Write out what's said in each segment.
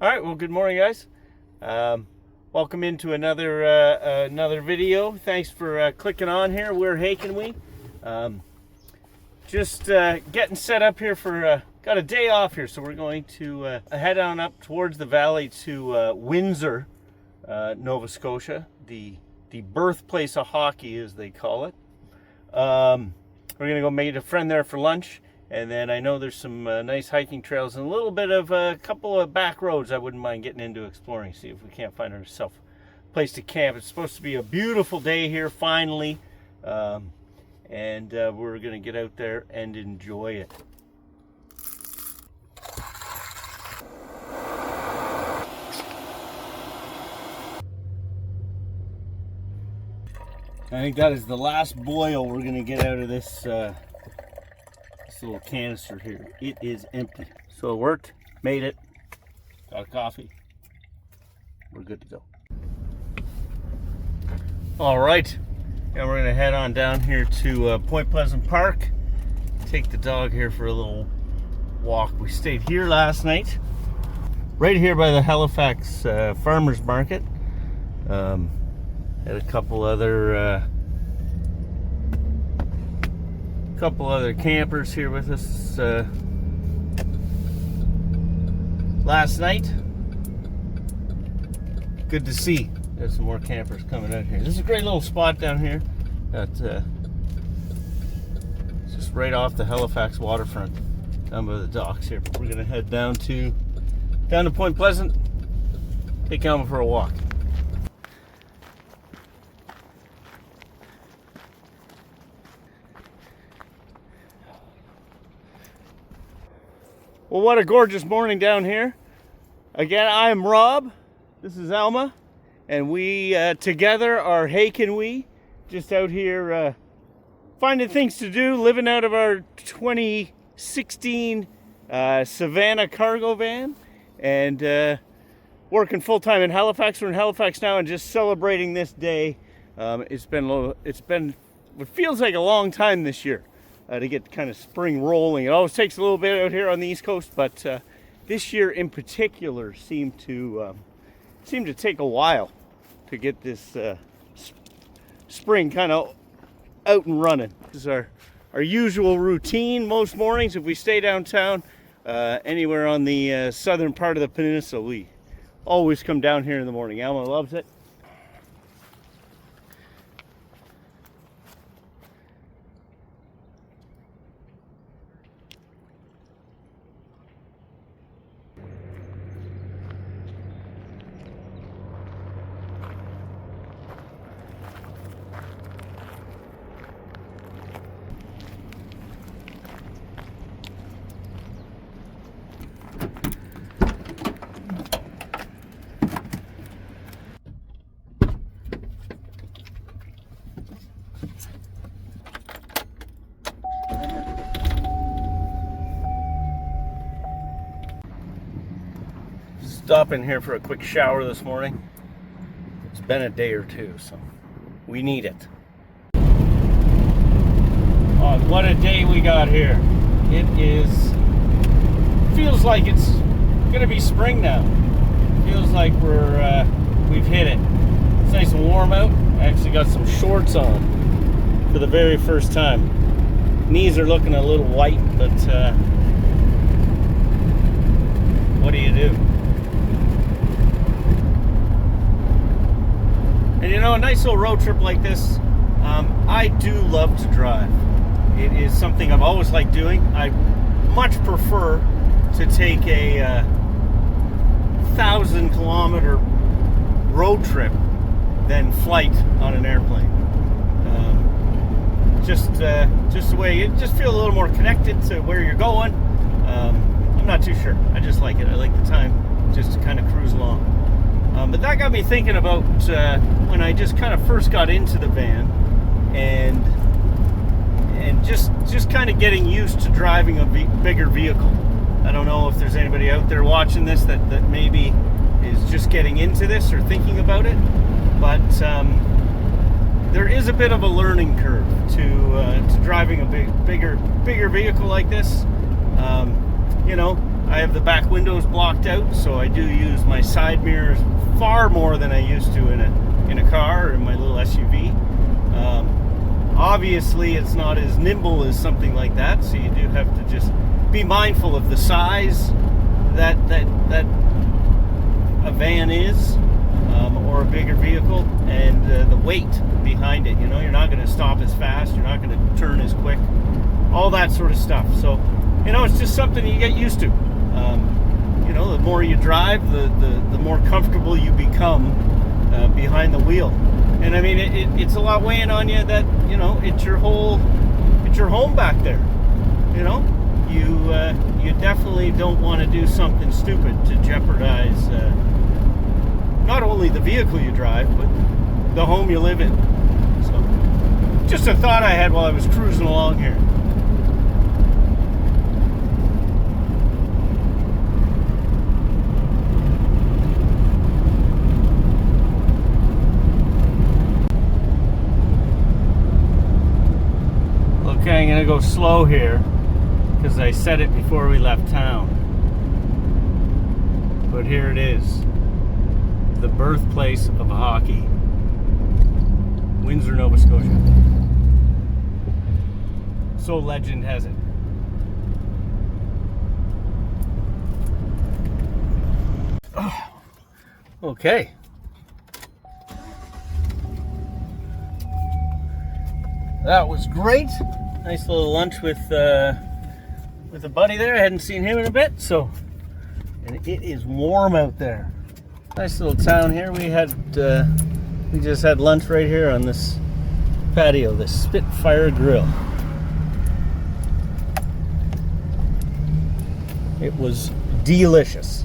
All right, well, good morning, guys. Welcome into another video. Thanks for clicking on here. We're HeyCanWe. Just getting set up here for got a day off here, so we're going to head on up towards the valley to Windsor, Nova Scotia, the birthplace of hockey, as they call it. We're gonna go meet a friend there for lunch. And then I know there's some nice hiking trails and a little bit of a couple of back roads I wouldn't mind getting into exploring. See if we can't find ourselves a place to camp. It's supposed to be a beautiful day here finally. And we're going to get out there and enjoy it. I think that is the last boil we're going to get out of this little canister here. It is empty. So it worked, made it, got a coffee. We're good to go. All right, now we're gonna head on down here to Point Pleasant Park. Take the dog here for a little walk. We stayed here last night, right here by the Halifax Farmers Market. Had a couple other campers here with us last night. Good to see there's some more campers coming out here. This is a great little spot down here. It's just right off the Halifax waterfront, down by the docks here. But we're gonna head down to Point Pleasant, take Alma for a walk. Well, what a gorgeous morning down here. Again, I'm Rob. This is Alma. And we together are HeyCanWe. Just out here finding things to do, living out of our 2016 Savannah cargo van. And working full-time in Halifax. We're in Halifax now and just celebrating this day. It's been what feels like a long time this year. To get kind of spring rolling. It always takes a little bit out here on the East Coast, but this year in particular seemed to take a while to get this spring kind of out and running. This is our usual routine most mornings. If we stay downtown, anywhere on the southern part of the peninsula, we always come down here in the morning. Alma loves it. Stop in here for a quick shower this morning. It's been a day or two, so we need it. Oh, what a day we got here. Feels like it's gonna be spring now. Feels like we've hit it. It's nice and warm out. I actually got some shorts on for the very first time. Knees are looking a little white, but what do you do? And you know, a nice little road trip like this, I do love to drive. It is something I've always liked doing. I much prefer to take a 1,000-kilometer road trip than flight on an airplane. Just the way you just feel a little more connected to where you're going. I'm not too sure. I just like it. I like the time just to kind of cruise along. But that got me thinking about when I just kind of first got into the van and just kind of getting used to driving a bigger vehicle. I don't know if there's anybody out there watching this that maybe is just getting into this or thinking about it, but there is a bit of a learning curve to driving a bigger vehicle like this. You know, I have the back windows blocked out, so I do use my side mirrors far more than I used to in a car or in my little SUV. Obviously, it's not as nimble as something like that, so you do have to just be mindful of the size that a van is, or a bigger vehicle, and the weight behind it. You know, you're not going to stop as fast, you're not going to turn as quick, all that sort of stuff. So, you know, it's just something you get used to. You know, the more you drive, the more comfortable you become behind the wheel. And I mean, it's a lot weighing on you that, you know, it's your home back there. You know, you definitely don't want to do something stupid to jeopardize not only the vehicle you drive, but the home you live in. So, just a thought I had while I was cruising along here. Okay, I'm gonna go slow here because I said it before we left town. But here it is, the birthplace of hockey, Windsor, Nova Scotia. So legend has it. Oh, okay. That was great. Nice little lunch with a buddy there. I hadn't seen him in a bit, so, and it is warm out there. Nice little town here. We just had lunch right here on this patio, this Spitfire Grill. It was delicious.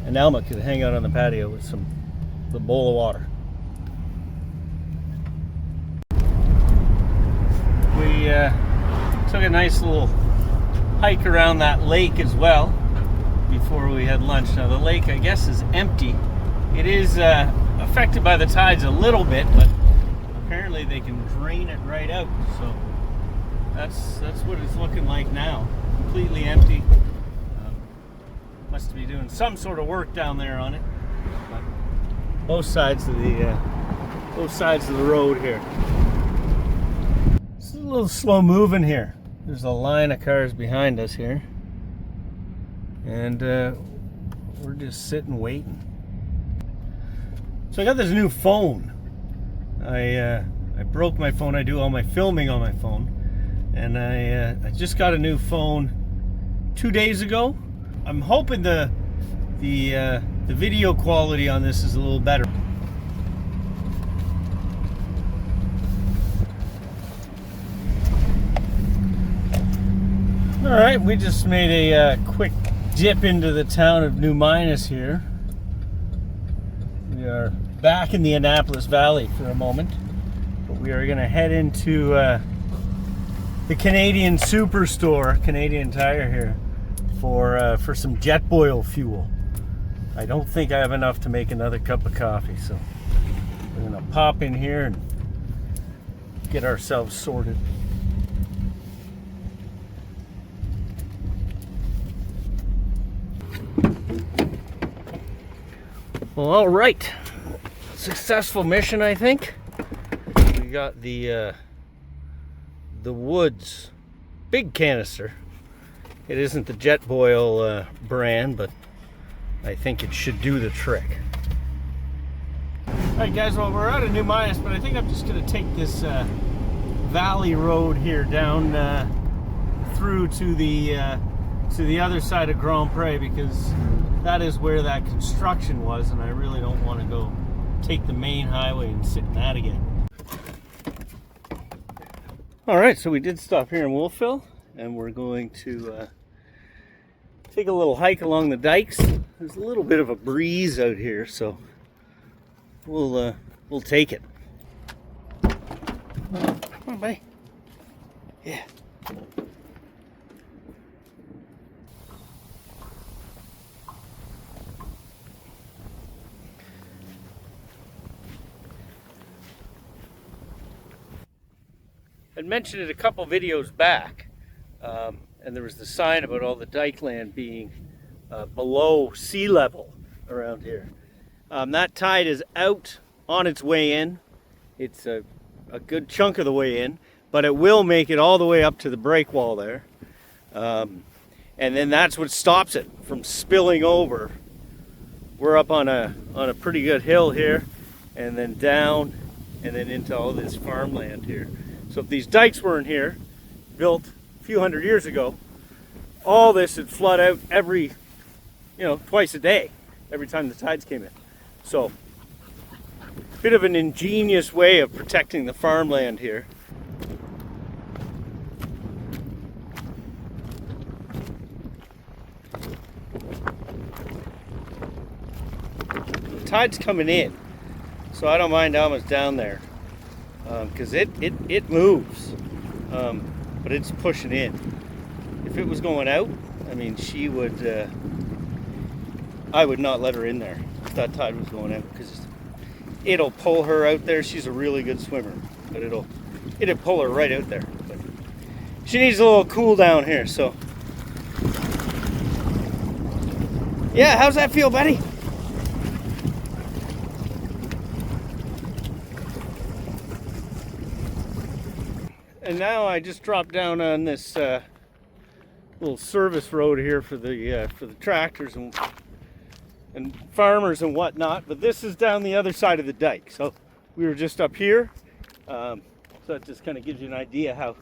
And Alma could hang out on the patio with the bowl of water. We took a nice little hike around that lake as well before we had lunch. Now the lake, I guess, is empty. It is affected by the tides a little bit, but apparently they can drain it right out. So that's what it's looking like now. Completely empty. Must be doing some sort of work down there on it. But both sides of the road here. It's a little slow moving here. There's a line of cars behind us here, and we're just sitting waiting. So I got this new phone. I broke my phone. I do all my filming on my phone, and I just got a new phone 2 days ago. I'm hoping the video quality on this is a little better. All right, we just made a quick dip into the town of New Minas here. We are back in the Annapolis Valley for a moment, but we are going to head into the Canadian Superstore, Canadian Tire here, for some jet boil fuel. I don't think I have enough to make another cup of coffee, so we're going to pop in here and get ourselves sorted. Well, all right, successful mission, I think. We got the Woods big canister. It isn't the Jet Boil brand, but I think it should do the trick. All right, guys, well, we're out of New Minas, but I think I'm just going to take this valley road here down through to the other side of Grand Pré, because that is where that construction was, and I really don't want to go take the main highway and sit in that again. All right, so we did stop here in Wolfville, and we're going to take a little hike along the dikes. There's a little bit of a breeze out here, so we'll take it. Come on, buddy. Yeah. I'd mentioned it a couple videos back, and there was the sign about all the dike land being below sea level around here. That tide is out on its way in. It's a good chunk of the way in, but it will make it all the way up to the break wall there. And then that's what stops it from spilling over. We're up on a pretty good hill here, and then down, and then into all this farmland here. So if these dikes weren't here, built a few hundred years ago, all this would flood out every, twice a day, every time the tides came in. So, bit of an ingenious way of protecting the farmland here. The tide's coming in, so I don't mind Alma's down there, because it moves, but it's pushing in. If it was going out, I mean, she would, I would not let her in there if that tide was going out, because it'll pull her out there. She's a really good swimmer, but it'll pull her right out there. But she needs a little cool down here, so. Yeah, how's that feel, buddy? And now I just dropped down on this little service road here for the tractors and farmers and whatnot. But this is down the other side of the dike. So we were just up here. So that just kind of gives you an idea how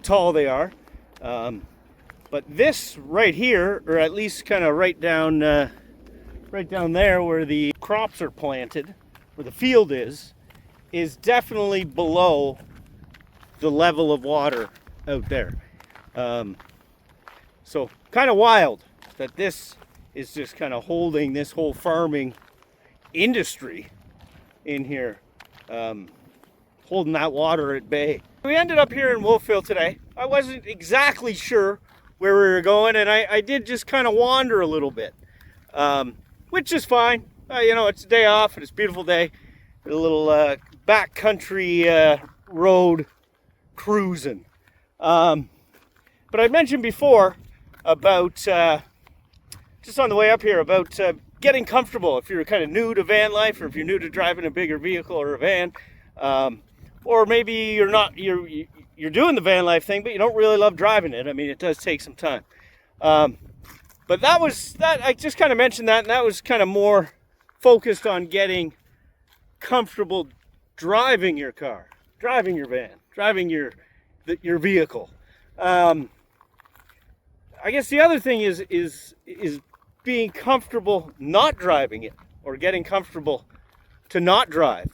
tall they are. But this right here, or at least kind of right down there where the crops are planted, where the field is definitely below the level of water out there. So kind of wild that this is just kind of holding this whole farming industry in here, holding that water at bay. We ended up here in Wolfville today. I wasn't exactly sure where we were going, and I did just kind of wander a little bit, which is fine. It's a day off and it's a beautiful day. A little backcountry road cruising. But I mentioned before about, just on the way up here, about getting comfortable if you're kind of new to van life, or if you're new to driving a bigger vehicle or a van, or maybe you're doing the van life thing, but you don't really love driving it. I mean, it does take some time. But I just kind of mentioned that, and that was kind of more focused on getting comfortable driving your car, driving your van, driving your vehicle. I guess the other thing is being comfortable not driving it, or getting comfortable to not drive.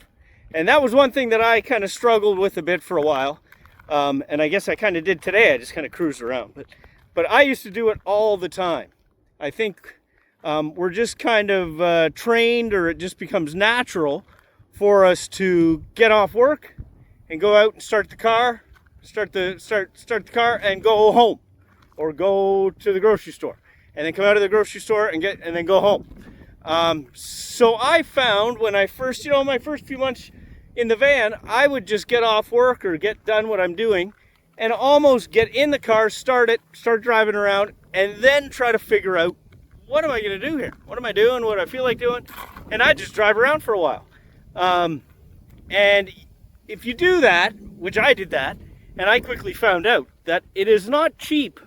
And that was one thing that I kind of struggled with a bit for a while. And I guess I kind of did today. I just kind of cruised around. But I used to do it all the time. I think we're just kind of trained, or it just becomes natural for us to get off work and go out and start the car, start the car and go home, or go to the grocery store, and then come out of the grocery store and then go home. So I found when I first, my first few months in the van, I would just get off work or get done what I'm doing and almost get in the car, start driving around, and then try to figure out, what am I going to do here? What am I doing? What do I feel like doing? And I just drive around for a while. And if you do that, which I did that, and I quickly found out that it is not cheap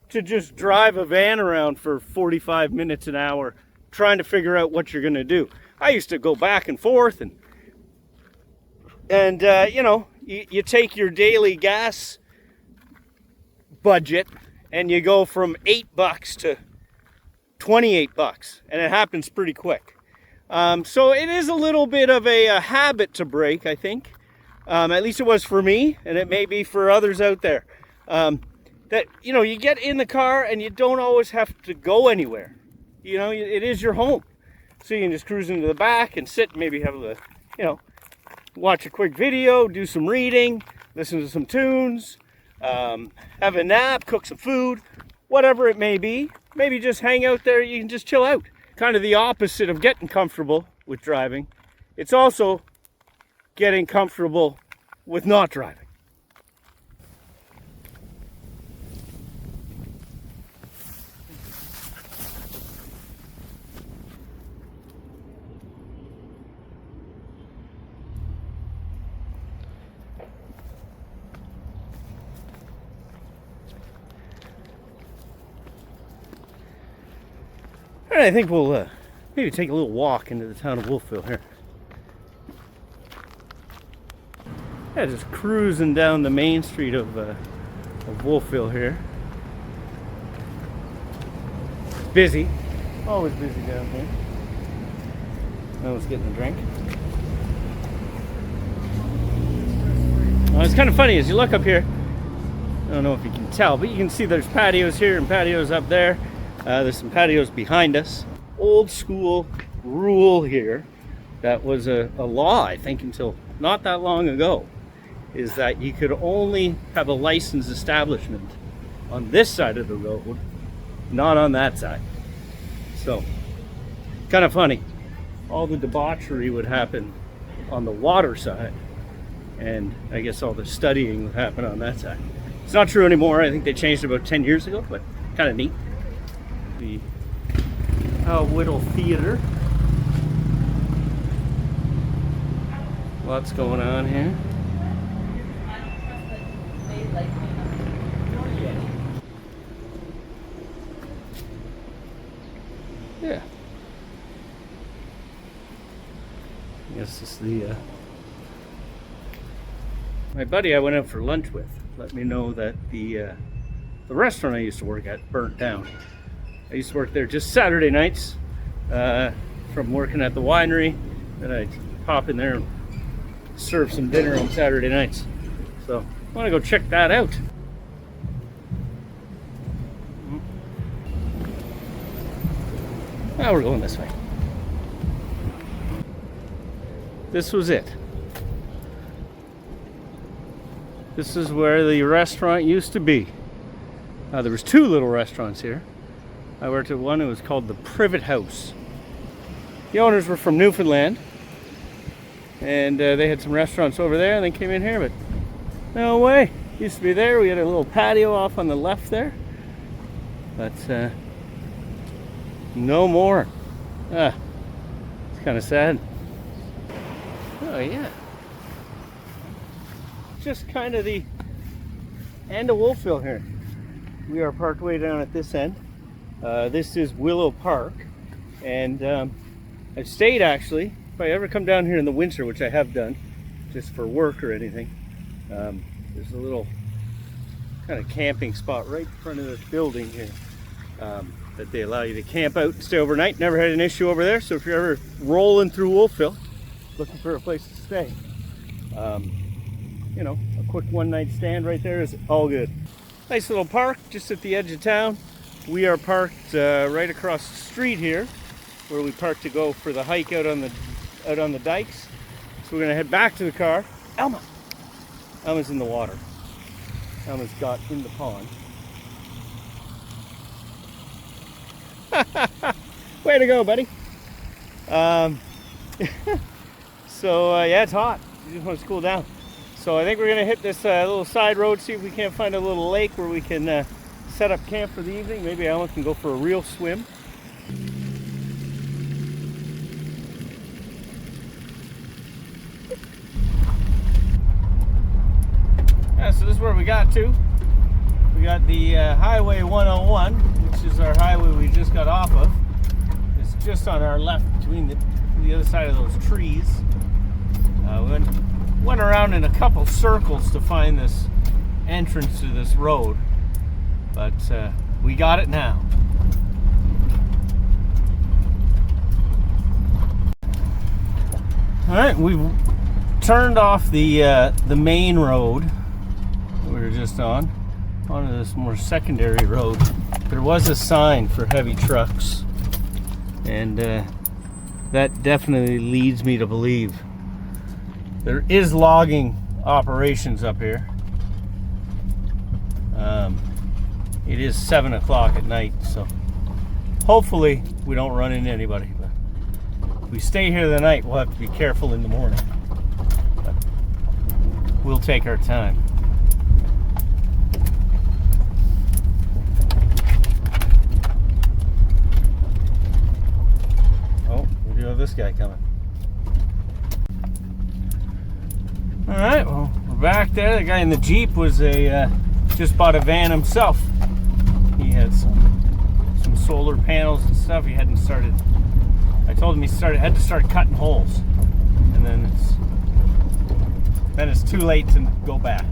to just drive a van around for 45 minutes an hour trying to figure out what you're going to do. I used to go back and forth, and you take your daily gas budget and you go from $8 to $28, and it happens pretty quick. So it is a little bit of a habit to break, I think. At least it was for me, and it may be for others out there. That, you get in the car and you don't always have to go anywhere. It is your home. So you can just cruise into the back and sit, maybe have watch a quick video, do some reading, listen to some tunes, have a nap, cook some food, whatever it may be. Maybe just hang out there, you can just chill out. Kind of the opposite of getting comfortable with driving. It's also getting comfortable with not driving. I think we'll maybe take a little walk into the town of Wolfville here. Yeah, just cruising down the main street of Wolfville here. It's busy, always busy down here. I was getting a drink. Well, it's kind of funny as you look up here. I don't know if you can tell, but you can see there's patios here and patios up there. There's some patios behind us. Old school rule here that was a law, I think, until not that long ago, is that you could only have a licensed establishment on this side of the road, not on that side. So, kind of funny. All the debauchery would happen on the water side, and I guess all the studying would happen on that side. It's not true anymore. I think they changed it about 10 years ago, but kind of neat. The Whittle Theater. Lots going on here. Yeah. I guess this is the my buddy I went out for lunch with let me know that the restaurant I used to work at burnt down. I used to work there just Saturday nights from working at the winery. Then I'd pop in there and serve some dinner on Saturday nights. So I want to go check that out. Now we're going this way. This was it. This is where the restaurant used to be. There was two little restaurants here. I worked at one. It was called the Privet House. The owners were from Newfoundland, and they had some restaurants over there, and they came in here, but no way. Used to be there. We had a little patio off on the left there, but no more. It's kind of sad. Oh yeah. Just kind of the end of Wolfville here. We are parked way down at this end. This is Willow Park, and I've stayed actually. If I ever come down here in the winter, which I have done, just for work or anything, there's a little kind of camping spot right in front of this building here that they allow you to camp out and stay overnight. Never had an issue over there. So if you're ever rolling through Wolfville, looking for a place to stay, you know, a quick one-night stand right there is all good. Nice little park just at the edge of town. We are parked right across the street here, where we parked to go for the hike out on the dikes. So we're gonna head back to the car. Alma's in the water. Alma's got in the pond. Way to go, buddy. So yeah, it's hot. You just want to cool down. So I think we're gonna hit this little side road, see if we can't find a little lake where we can set up camp for the evening. Maybe Alma can go for a real swim. Yeah, so this is where we got to. We got the Highway 101, which is our highway we just got off of. It's just on our left between the other side of those trees. We went around in a couple circles to find this entrance to this road, but we got it now. All right, we've turned off the main road we were just onto this more secondary road. There was a sign for heavy trucks, and that definitely leads me to believe there is logging operations up here. It is 7 o'clock at night, so hopefully we don't run into anybody. But if we stay here the night, we'll have to be careful in the morning. But we'll take our time. Oh, we do have this guy coming. All right, well, we're back there. The guy in the Jeep was just bought a van himself. He had some solar panels and stuff, he hadn't started. I told him had to start cutting holes, and then it's too late to go back.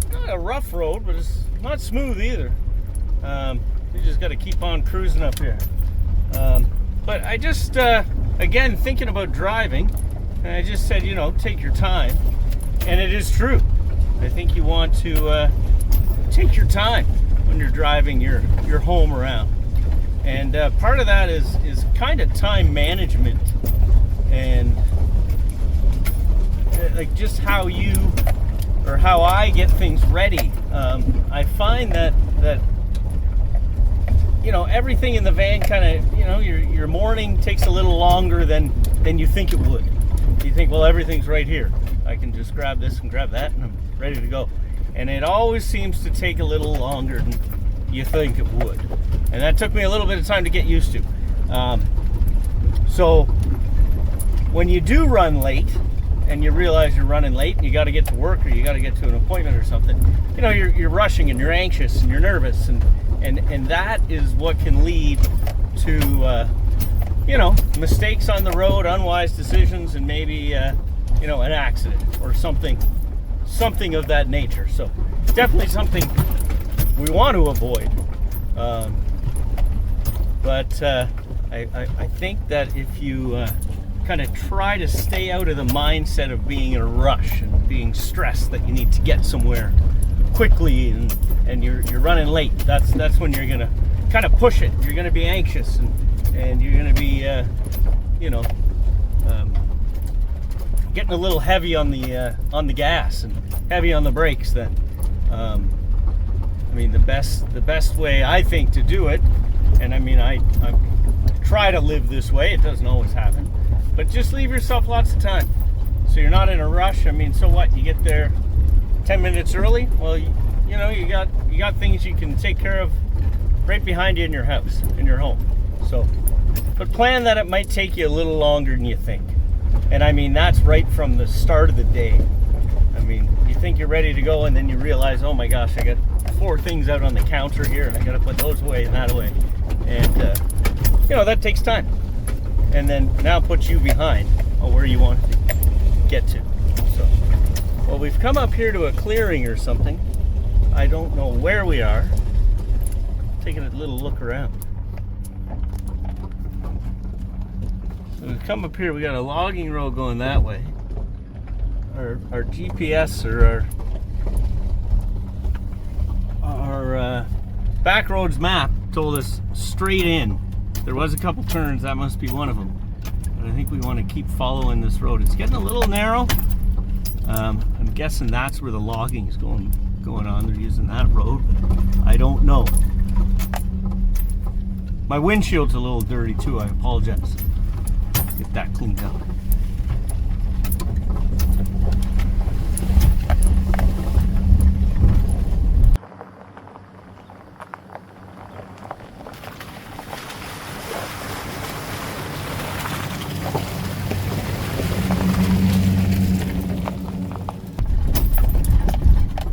It's not a rough road, but it's not smooth either. You just got to keep on cruising up here. But I just, again, thinking about driving, and I just said, take your time. And it is true. I think you want to take your time when you're driving your home around. And part of that is kind of time management, and like just how I get things ready. I find that everything in the van kind of, your morning takes a little longer than you think it would. You think, well, everything's right here. I can just grab this and grab that and I'm ready to go. And it always seems to take a little longer than you think it would. And that took me a little bit of time to get used to. So when you do run late and you realize you're running late and you got to get to work or you got to get to an appointment or something, you're rushing and you're anxious and you're nervous, and that is what can lead to mistakes on the road, unwise decisions, and maybe an accident or something of that nature. So definitely something we want to avoid. But I think that if you kind of try to stay out of the mindset of being in a rush and being stressed that you need to get somewhere quickly and you're running late, that's when you're gonna kind of push it. You're gonna be anxious and you're gonna be getting a little heavy on the gas and heavy on the brakes. Then the best way I think to do it, and I try to live this way. It doesn't always happen, but just leave yourself lots of time so you're not in a rush. So what, you get there 10 minutes early? Well, you got things you can take care of right behind you in your house, in your home. So, but plan that it might take you a little longer than you think. And that's right from the start of the day. You think you're ready to go, and then you realize, oh my gosh, I got 4 things out on the counter here, and I got to put those away and that away. And that takes time. And then now puts you behind on where you want to get to. So, well, we've come up here to a clearing or something. I don't know where we are. Taking a little look around. So we've come up here, we got a logging road going that way. Our GPS or our back roads map told us straight in. There was a couple turns, that must be one of them. But I think we want to keep following this road. It's getting a little narrow. I'm guessing that's where the logging is going on. They're using that road, but I don't know. My windshield's a little dirty too, I apologize. Get that cleaned up.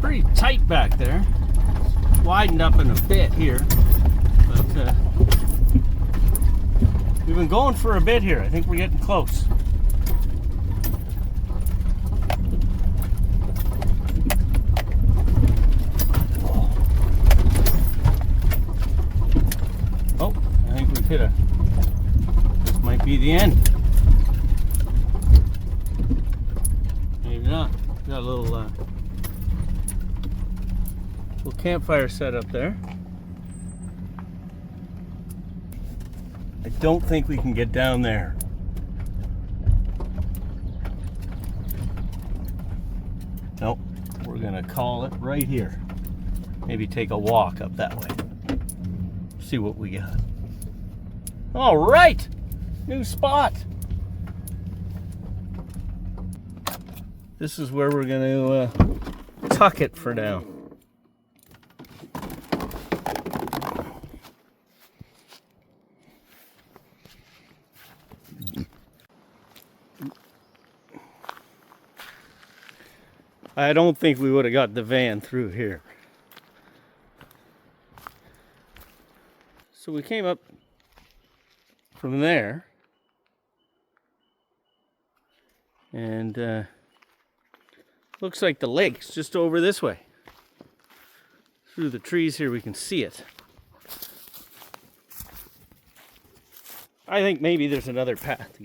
Pretty tight back there. It's widened up in a bit here, but we've been going for a bit here. I think we're getting close. Oh, I think we've hit this might be the end. Maybe not. Got a little campfire set up there. I don't think we can get down there. Nope, we're gonna call it right here. Maybe take a walk up that way. See what we got. All right, new spot. This is where we're gonna tuck it for now. I don't think we would have got the van through here. So we came up from there, and looks like the lake's just over this way. Through the trees here we can see it. I think maybe there's another path to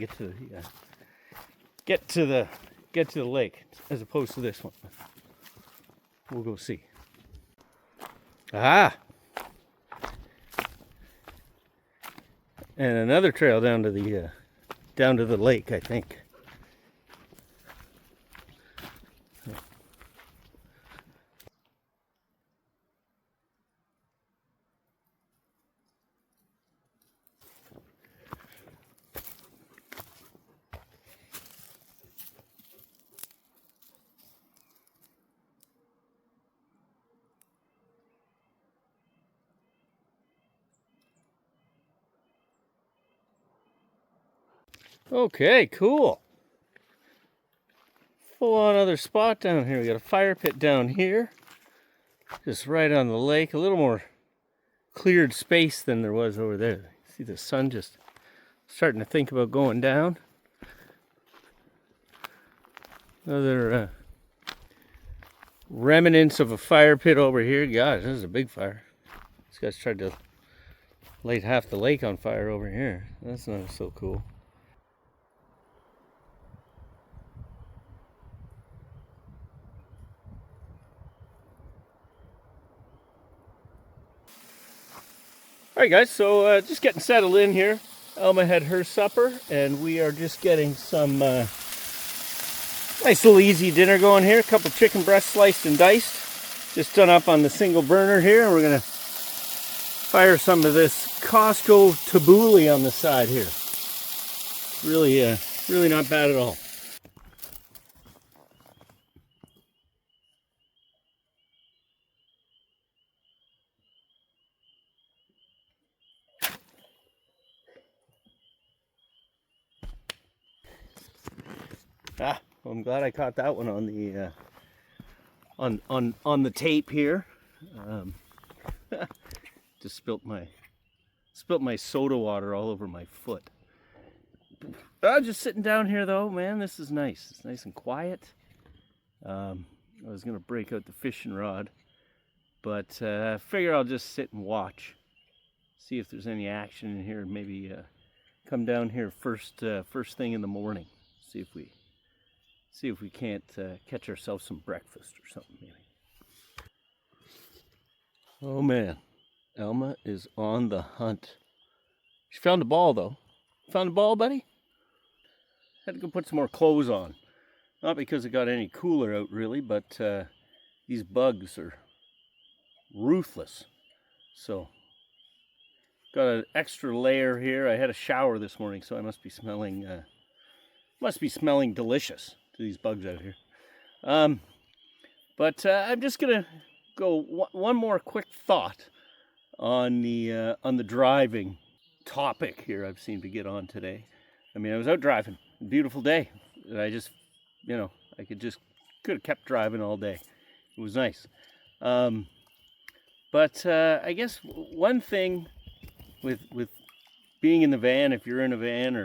get to the lake as opposed to this one. We'll go see. Ah! And another trail down to the lake, I think. Okay, cool. Full on other spot down here. We got a fire pit down here. Just right on the lake. A little more cleared space than there was over there. See the sun just starting to think about going down. Another remnants of a fire pit over here. Gosh, this is a big fire. These guys tried to light half the lake on fire over here. That's not so cool. Alright guys, so just getting settled in here. Alma had her supper, and we are just getting some nice little easy dinner going here. A couple chicken breasts sliced and diced. Just done up on the single burner here. We're going to fire some of this Costco tabbouleh on the side here. Really not bad at all. Ah, well, I'm glad I caught that one on the on the tape here. Just spilt my soda water all over my foot. Just sitting down here though, man, this is nice. It's nice and quiet. I was gonna break out the fishing rod, but I figure I'll just sit and watch, see if there's any action in here. Maybe come down here first thing in the morning. See if we can't catch ourselves some breakfast or something maybe. Oh man, Alma is on the hunt. She found a ball though. Found a ball, buddy? Had to go put some more clothes on. Not because it got any cooler out really, but these bugs are ruthless. So, got an extra layer here. I had a shower this morning, so I must be smelling delicious to these bugs out here. But I'm just gonna go one more quick thought on the driving topic here I've seemed to get on today. I mean, I was out driving, beautiful day, and I just, I could have kept driving all day. It was nice. But I guess one thing with being in the van, if you're in a van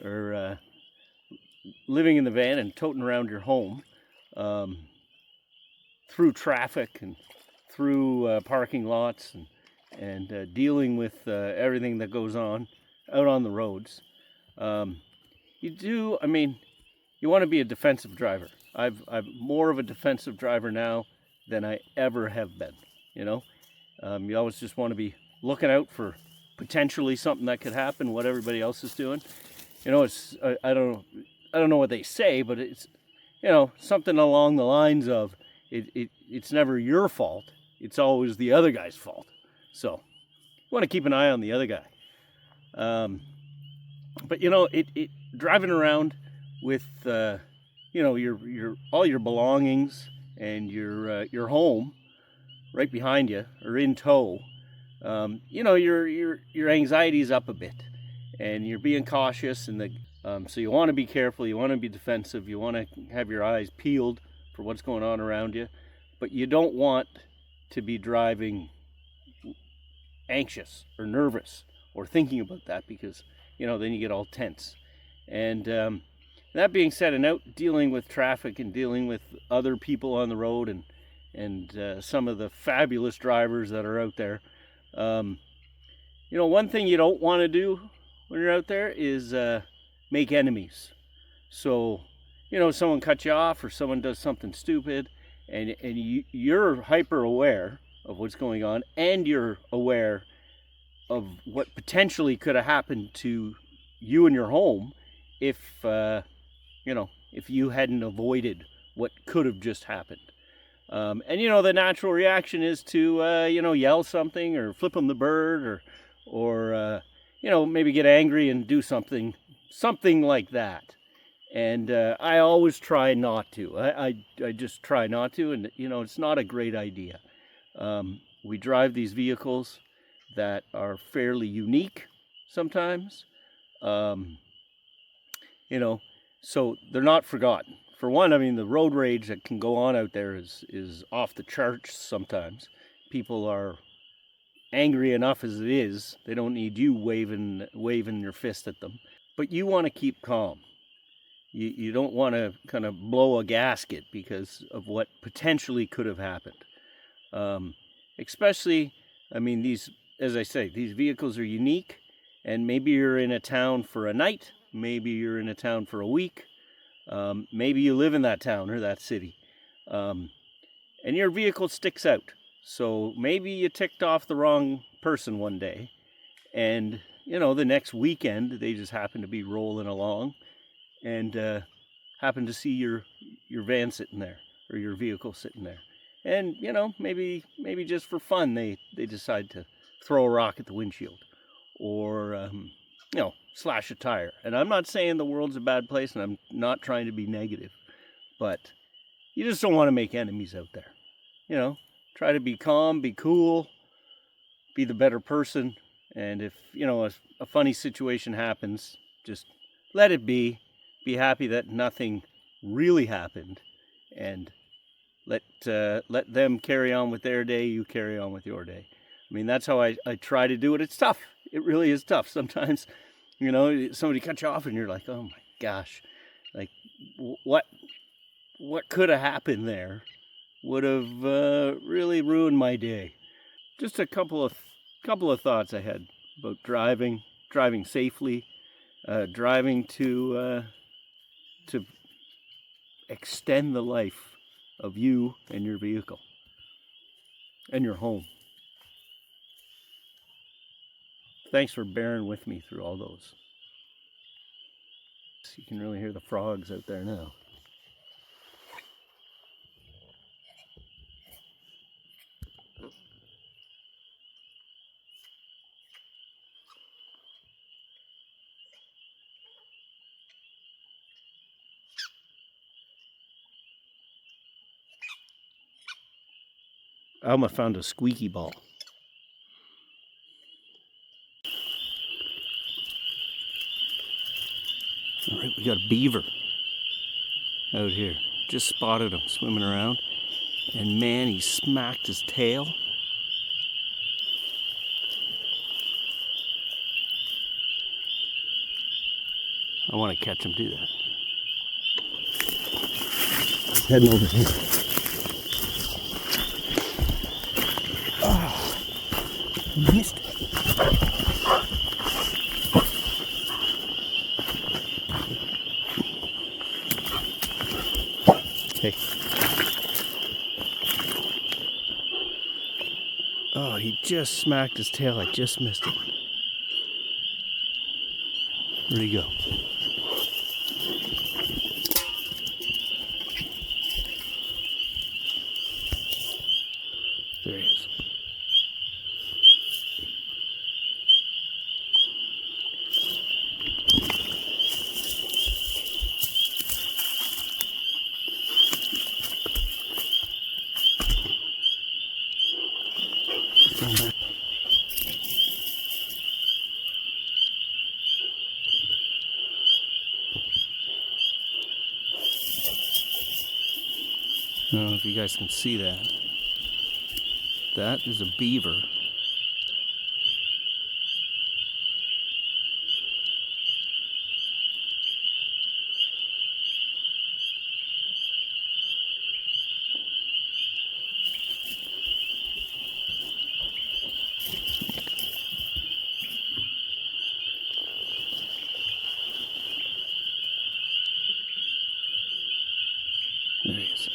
or living in the van and toting around your home, through traffic and through parking lots and dealing with everything that goes on out on the roads, you want to be a defensive driver. I'm more of a defensive driver now than I ever have been. You always just want to be looking out for potentially something that could happen, what everybody else is doing. It's I don't know what they say, but it's something along the lines of it's never your fault. It's always the other guy's fault. So you want to keep an eye on the other guy. But driving around with your all your belongings and your home right behind you or in tow, your anxiety is up a bit, and you're being cautious, and so you want to be careful, you want to be defensive, you want to have your eyes peeled for what's going on around you, but you don't want to be driving anxious or nervous or thinking about that, because then you get all tense. And that being said, and out dealing with traffic and dealing with other people on the road and some of the fabulous drivers that are out there, one thing you don't want to do when you're out there is make enemies. So someone cuts you off or someone does something stupid, and you're hyper aware of what's going on, and you're aware of what potentially could have happened to you and your home if you hadn't avoided what could have just happened. And the natural reaction is to yell something or flip them the bird or maybe get angry and do something like that. And I always try not to. I just try not to, and it's not a great idea. We drive these vehicles that are fairly unique sometimes, so they're not forgotten. For one, the road rage that can go on out there is off the charts sometimes. People are angry enough as it is. They don't need you waving your fist at them. But you want to keep calm. You don't want to kind of blow a gasket because of what potentially could have happened. Especially, these, as I say, these vehicles are unique, and maybe you're in a town for a night, maybe you're in a town for a week, maybe you live in that town or that city, and your vehicle sticks out. So maybe you ticked off the wrong person one day, and the next weekend they just happen to be rolling along and happen to see your van sitting there or your vehicle sitting there, and maybe just for fun they decide to throw a rock at the windshield or slash a tire. And I'm not saying the world's a bad place, and I'm not trying to be negative, but you just don't want to make enemies out there. Try to be calm, be cool, be the better person. And if a funny situation happens, just let it be. Be happy that nothing really happened, and let them carry on with their day. You carry on with your day. That's how I try to do it. It's tough. It really is tough. Sometimes, somebody cuts you off and you're like, oh my gosh, like what could have happened there would have really ruined my day. Just a couple of thoughts I had about driving safely, driving to extend the life of you and your vehicle and your home. Thanks for bearing with me through all those. You can really hear the frogs out there now. Alma found a squeaky ball. All right, we got a beaver out here. Just spotted him swimming around, and man, he smacked his tail. I want to catch him do that. He's heading over here. I missed it. Okay. Oh, he just smacked his tail. I just missed it. Where'd he go? There he is. I don't know if you guys can see that. That is a beaver. There he is.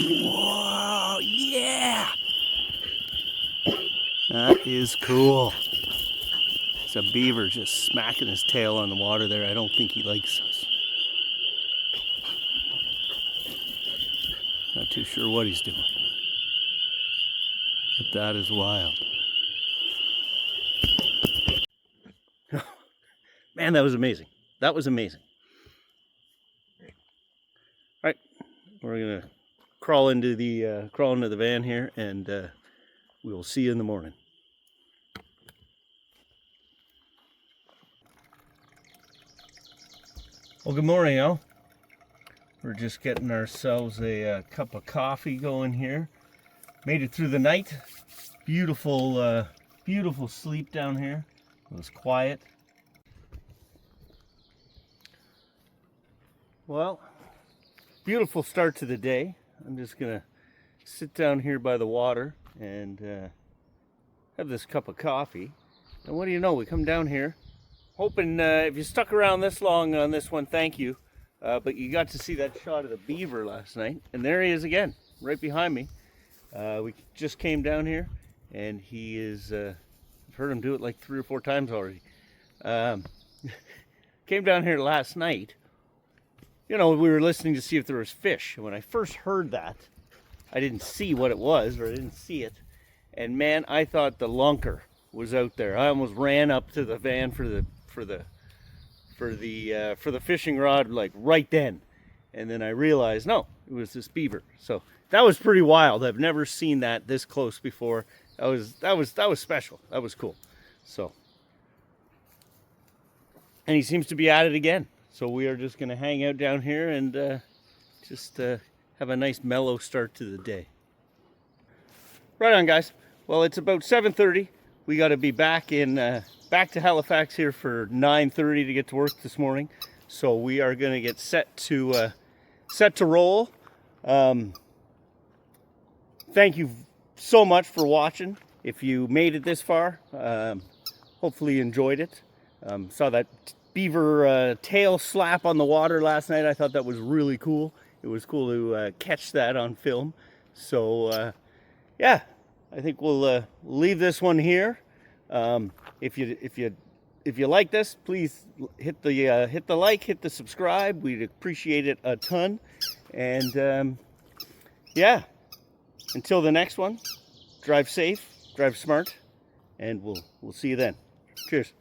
Whoa, yeah! That is cool. It's a beaver just smacking his tail on the water there. I don't think he likes us. Not too sure what he's doing. But that is wild. Man, that was amazing. That was amazing. All right, we're gonna crawl into the van here, and we will see you in the morning. Well, good morning, Al. We're just getting ourselves a cup of coffee going here. Made it through the night. Beautiful, beautiful sleep down here. It was quiet. Well, beautiful start to the day. I'm just gonna sit down here by the water and have this cup of coffee. And what do you know, we come down here hoping, if you stuck around this long on this one, thank you. But you got to see that shot of the beaver last night, and there he is again, right behind me. We just came down here, and he is, I've heard him do it like 3 or 4 times already. Came down here last night. You know, we were listening to see if there was fish. And when I first heard that, I didn't see what it was, or I didn't see it. And man, I thought the lunker was out there. I almost ran up to the van for the fishing rod, like right then. And then I realized, no, it was this beaver. So that was pretty wild. I've never seen that this close before. That was special. That was cool. So, and he seems to be at it again. So we are just going to hang out down here and just have a nice mellow start to the day. Right on, guys. Well, it's about 7:30. We got to be back to Halifax here for 9:30 to get to work this morning. So we are going to get set to roll. Thank you so much for watching. If you made it this far, hopefully you enjoyed it. Saw that beaver tail slap on the water last night. I thought that was really cool. It was cool to catch that on film. So yeah, I think we'll leave this one here. If you like this, please hit the like, hit the subscribe. We'd appreciate it a ton. And yeah, until the next one, drive safe, drive smart, and we'll see you then. Cheers.